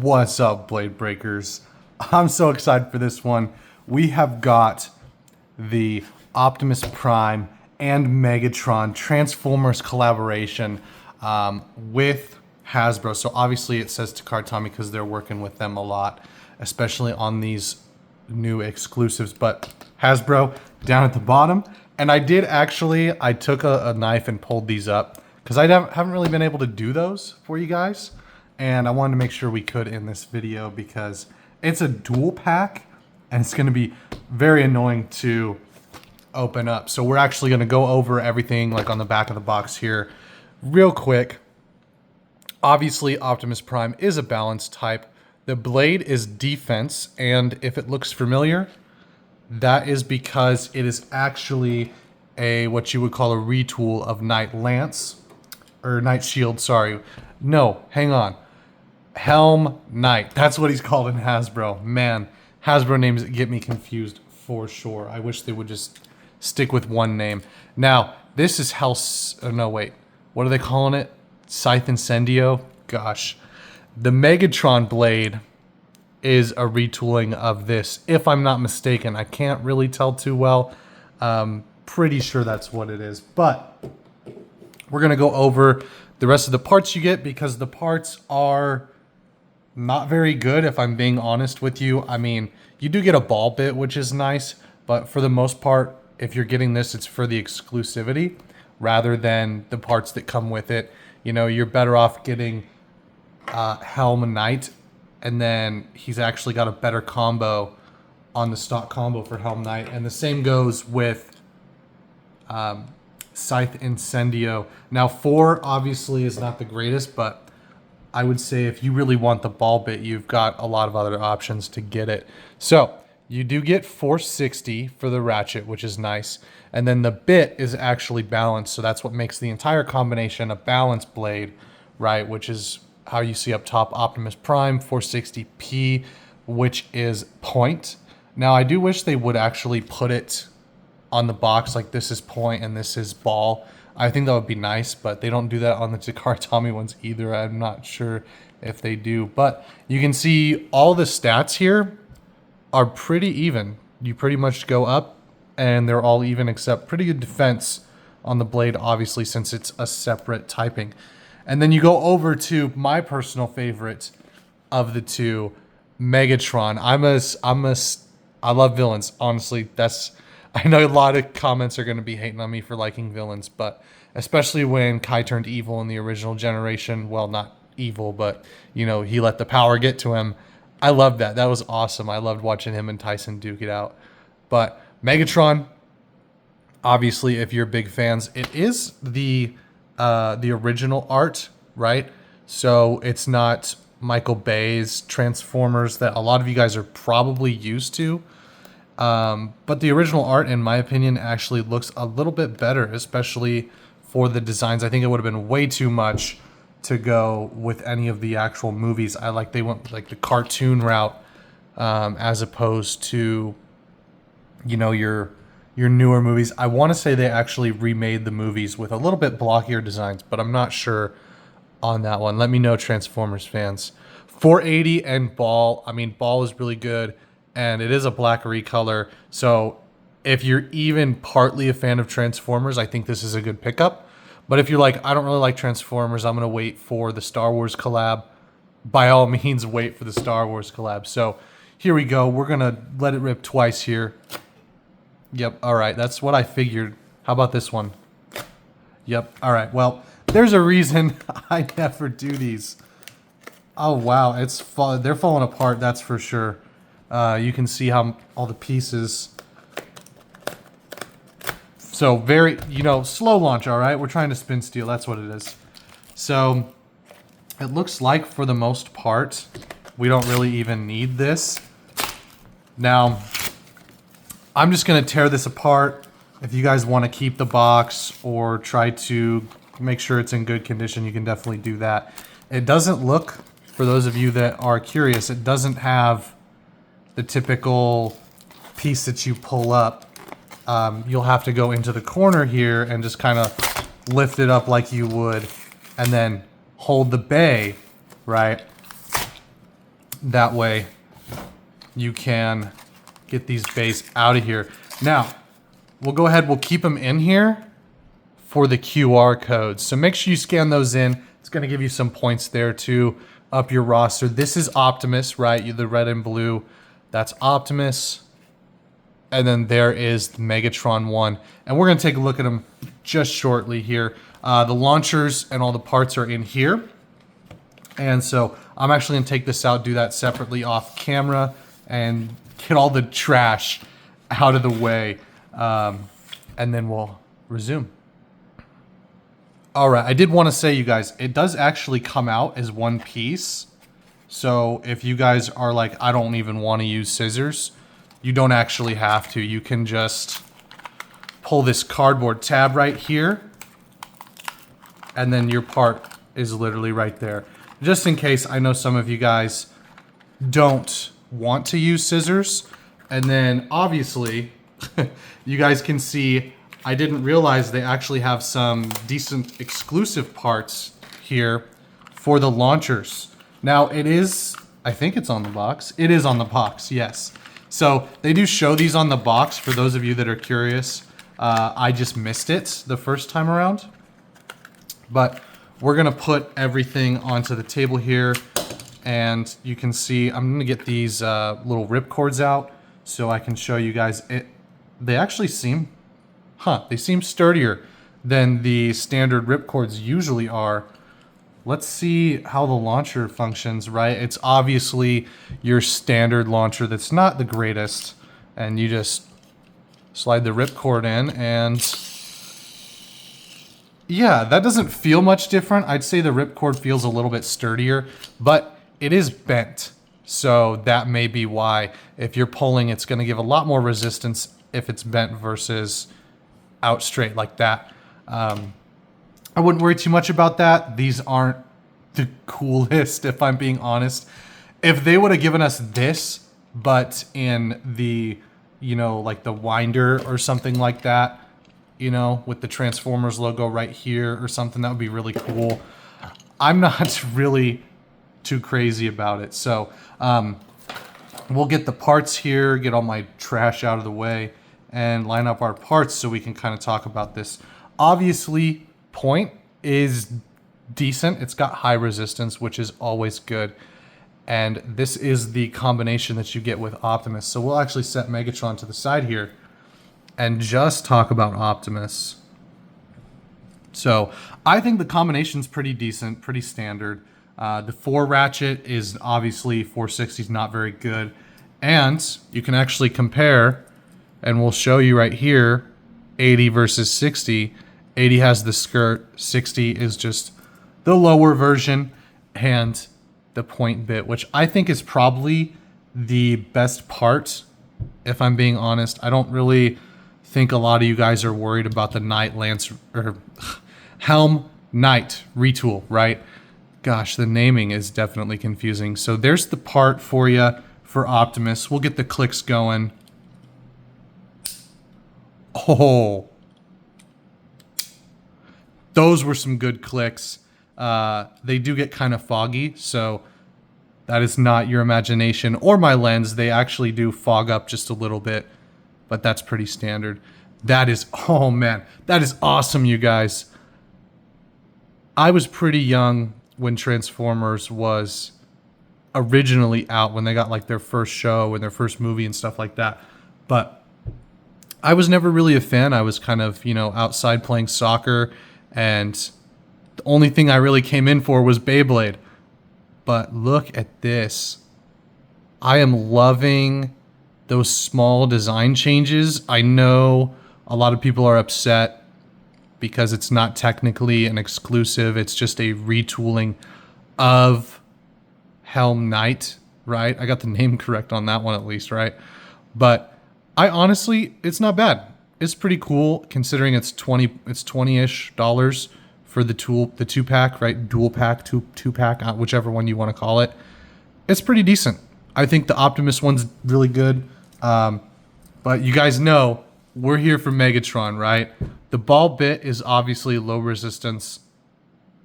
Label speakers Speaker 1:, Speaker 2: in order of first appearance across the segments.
Speaker 1: What's up, Blade Breakers? I'm so excited for this one. We have got the Optimus Prime and Megatron Transformers collaboration with Hasbro. So obviously it says Takara Tomy because they're working with them a lot, especially on these new exclusives. But Hasbro down at the bottom. And I took a knife and pulled these up because I haven't really been able to do those for you guys. And I wanted to make sure we could in this video because it's a dual pack and it's going to be very annoying to open up. So we're actually going to go over everything like on the back of the box here real quick. Obviously, Optimus Prime is a balanced type. The blade is defense, and if it looks familiar, that is because it is actually what you would call a retool of Knight Lance, or Knight Shield, sorry. No, hang on. Helm Knight. That's what he's called in Hasbro. Man, Hasbro names get me confused for sure. I wish they would just stick with one name. Now, this is no, wait. What are they calling it? Scythe Incendio? Gosh. The Megatron blade is a retooling of this, if I'm not mistaken. I can't really tell too well. Pretty sure that's what it is. But we're going to go over the rest of the parts you get because the parts are not very good, if I'm being honest with you. I mean, you do get a ball bit, which is nice, but for the most part, if you're getting this, it's for the exclusivity rather than the parts that come with it. You know, you're better off getting Helm Knight, and then he's actually got a better combo on the stock combo for Helm Knight, and the same goes with Scythe Incendio. Now, 4 obviously is not the greatest, but I would say if you really want the ball bit, you've got a lot of other options to get it. So you do get 460 for the ratchet, which is nice. And then the bit is actually balanced. So that's what makes the entire combination a balanced blade, right? Which is how you see up top Optimus Prime 460p, which is point. Now I do wish they would actually put it on the box like this is point and this is ball. I think that would be nice, but they don't do that on the Takara Tomy ones either. I'm not sure if they do, but you can see all the stats here are pretty even. You pretty much go up and they're all even except pretty good defense on the blade, obviously, since it's a separate typing. And then you go over to my personal favorite of the two, Megatron. I love villains, honestly. I know a lot of comments are going to be hating on me for liking villains, but especially when Kai turned evil in the original generation. Well, not evil, but, you know, he let the power get to him. I loved that. That was awesome. I loved watching him and Tyson duke it out. But Megatron, obviously, if you're big fans, it is the original art, right? So it's not Michael Bay's Transformers that a lot of you guys are probably used to. But the original art, in my opinion, actually looks a little bit better, especially for the designs. I think it would have been way too much to go with any of the actual movies. They went like the cartoon route, as opposed to, you know, your newer movies. I want to say they actually remade the movies with a little bit blockier designs, but I'm not sure on that one. Let me know, Transformers fans. 480 and Ball. I mean, Ball is really good. And it is a blackery color, so if you're even partly a fan of Transformers, I think this is a good pickup. But if you're like, I don't really like Transformers, I'm going to wait for the Star Wars collab, by all means, wait for the Star Wars collab. So here we go. We're going to let it rip twice here. Yep, all right, that's what I figured. How about this one? Yep, all right, well, there's a reason I never do these. Oh, wow, they're falling apart, that's for sure. You can see how all the pieces. So very, slow launch, all right? We're trying to spin steel. That's what it is. So it looks like for the most part, we don't really even need this. Now, I'm just going to tear this apart. If you guys want to keep the box or try to make sure it's in good condition, you can definitely do that. It doesn't look, for those of you that are curious, it doesn't have the typical piece that you pull up. You'll have to go into the corner here and just kind of lift it up like you would, and then hold the bay, right? That way you can get these bays out of here. Now, we'll go ahead, we'll keep them in here for the QR codes. So make sure you scan those in. It's gonna give you some points there to up your roster. This is Optimus, right? The red and blue, that's Optimus. And then there is the Megatron one. And we're gonna take a look at them just shortly here. The launchers and all the parts are in here. And so I'm actually gonna take this out, do that separately off camera, and get all the trash out of the way. And then we'll resume. All right, I did want to say, you guys, it does actually come out as one piece. So if you guys are like, I don't even want to use scissors, you don't actually have to. You can just pull this cardboard tab right here, and then your part is literally right there. Just in case, I know some of you guys don't want to use scissors. And then obviously, you guys can see, I didn't realize they actually have some decent exclusive parts here for the launchers. Now it is, I think it's on the box. It is on the box, yes. So they do show these on the box for those of you that are curious. I just missed it the first time around. But we're gonna put everything onto the table here, and you can see, I'm gonna get these little rip cords out so I can show you guys it. They actually seem, they seem sturdier than the standard ripcords usually are. Let's see how the launcher functions, right? It's obviously your standard launcher that's not the greatest, and you just slide the ripcord in, and yeah, that doesn't feel much different. I'd say the ripcord feels a little bit sturdier, but it is bent. So that may be why, if you're pulling, it's gonna give a lot more resistance if it's bent versus out straight like that. I wouldn't worry too much about that. These aren't the coolest, if I'm being honest. If they would have given us this, but in the, you know, like the winder or something like that, you know, with the Transformers logo right here or something, that would be really cool. I'm not really too crazy about it. So we'll get the parts here, get all my trash out of the way, and line up our parts so we can kind of talk about this. Obviously, point is decent. It's got high resistance, which is always good. And this is the combination that you get with Optimus. So we'll actually set Megatron to the side here and just talk about Optimus. So I think the combination's pretty decent, pretty standard. The 4 ratchet is obviously 460 is not very good. And you can actually compare, and we'll show you right here, 80 versus 60. 80 has the skirt, 60 is just the lower version, and the point bit, which I think is probably the best part, if I'm being honest. I don't really think a lot of you guys are worried about the Knight Lance, or Helm Knight retool, right? Gosh, the naming is definitely confusing. So there's the part for you for Optimus. We'll get the clicks going. Oh, those were some good clicks. They do get kind of foggy, so that is not your imagination or my lens. They actually do fog up just a little bit, but that's pretty standard. That is, oh man, that is awesome, you guys. I was pretty young when Transformers was originally out, when they got like their first show and their first movie and stuff like that. But I was never really a fan. I was kind of, you know, outside playing soccer, and the only thing I really came in for was Beyblade. But look at this. I am loving those small design changes. I know a lot of people are upset because it's not technically an exclusive. It's just a retooling of Helm Knight, right? I got the name correct on that one at least, right? But I honestly, it's not bad. It's pretty cool considering it's 20-ish dollars for the 2-pack, right? Dual pack, two pack, whichever one you want to call it. It's pretty decent. I think the Optimus one's really good. But you guys know we're here for Megatron, right? The ball bit is obviously low resistance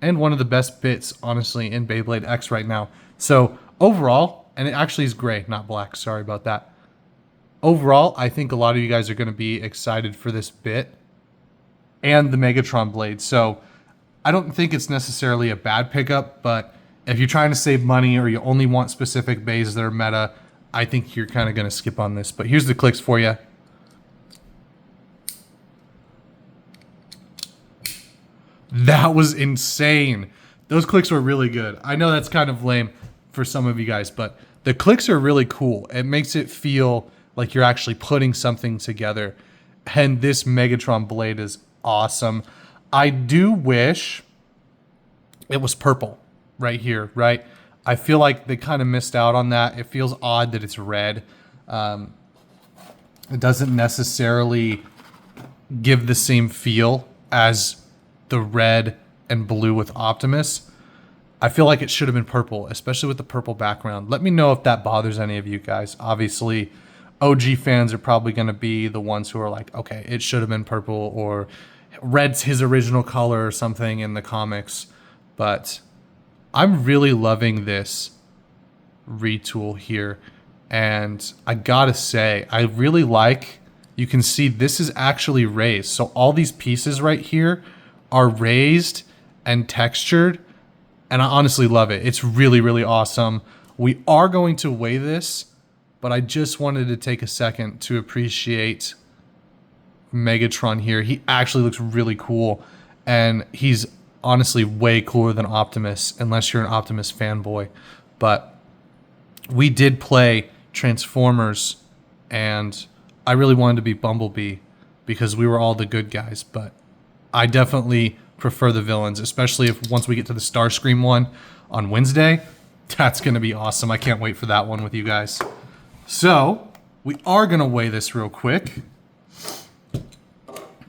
Speaker 1: and one of the best bits, honestly, in Beyblade X right now. So overall, And it actually is gray, not black. Sorry about that. Overall, I think a lot of you guys are going to be excited for this bit and the Megatron blade. So I don't think it's necessarily a bad pickup, but if you're trying to save money or you only want specific bays that are meta, I think you're kind of going to skip on this. But here's the clicks for you. That was insane. Those clicks were really good. I know that's kind of lame for some of you guys, but the clicks are really cool. It makes it feel like you're actually putting something together. And this Megatron blade is awesome. I do wish it was purple right here, right? I feel like they kind of missed out on that. It feels odd that it's red. It doesn't necessarily give the same feel as the red and blue with Optimus. I feel like it should have been purple, especially with the purple background. Let me know if that bothers any of you guys. Obviously, OG fans are probably going to be the ones who are like, okay, it should have been purple, or red's his original color or something in the comics. But I'm really loving this retool here. And I gotta say, I really like, you can see this is actually raised. So all these pieces right here are raised and textured. And I honestly love it. It's really, really awesome. We are going to weigh this, but I just wanted to take a second to appreciate Megatron here. He actually looks really cool. And he's honestly way cooler than Optimus, unless you're an Optimus fanboy. But we did play Transformers, and I really wanted to be Bumblebee because we were all the good guys. But I definitely prefer the villains, especially if once we get to the Starscream one on Wednesday. That's going to be awesome. I can't wait for that one with you guys. So we are going to weigh this real quick.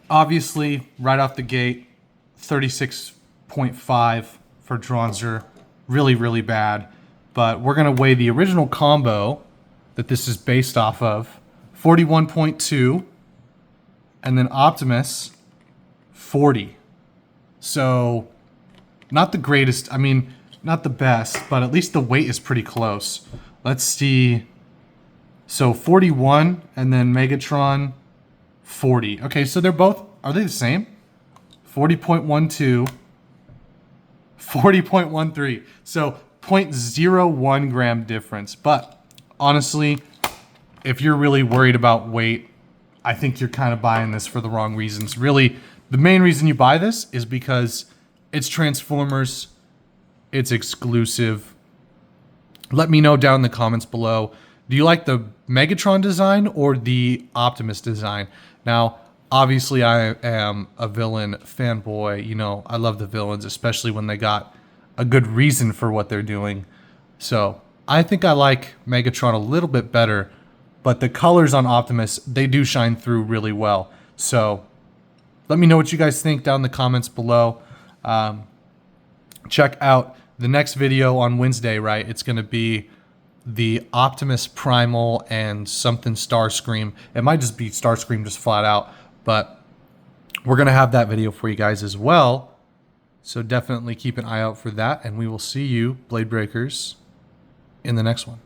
Speaker 1: Obviously, right off the gate, 36.5 for Dronzer. Really, really bad. But we're going to weigh the original combo that this is based off of, 41.2. And then Optimus, 40. So, not the greatest, I mean, not the best, but at least the weight is pretty close. Let's see. So, 41, and then Megatron, 40. Okay, so they're both, are they the same? 40.12, 40.13. So, 0.01 gram difference. But, honestly, if you're really worried about weight, I think you're kind of buying this for the wrong reasons. Really, the main reason you buy this is because it's Transformers, it's exclusive. Let me know down in the comments below. Do you like the Megatron design or the Optimus design? Now, obviously I am a villain fanboy. You know, I love the villains, especially when they got a good reason for what they're doing. So, I think I like Megatron a little bit better, but the colors on Optimus, they do shine through really well. So, let me know what you guys think down in the comments below. Check out the next video on Wednesday, right? It's going to be the Optimus Primal and something Starscream. It might just be Starscream just flat out, but we're going to have that video for you guys as well. So definitely keep an eye out for that, and we will see you, Blade Breakers, in the next one.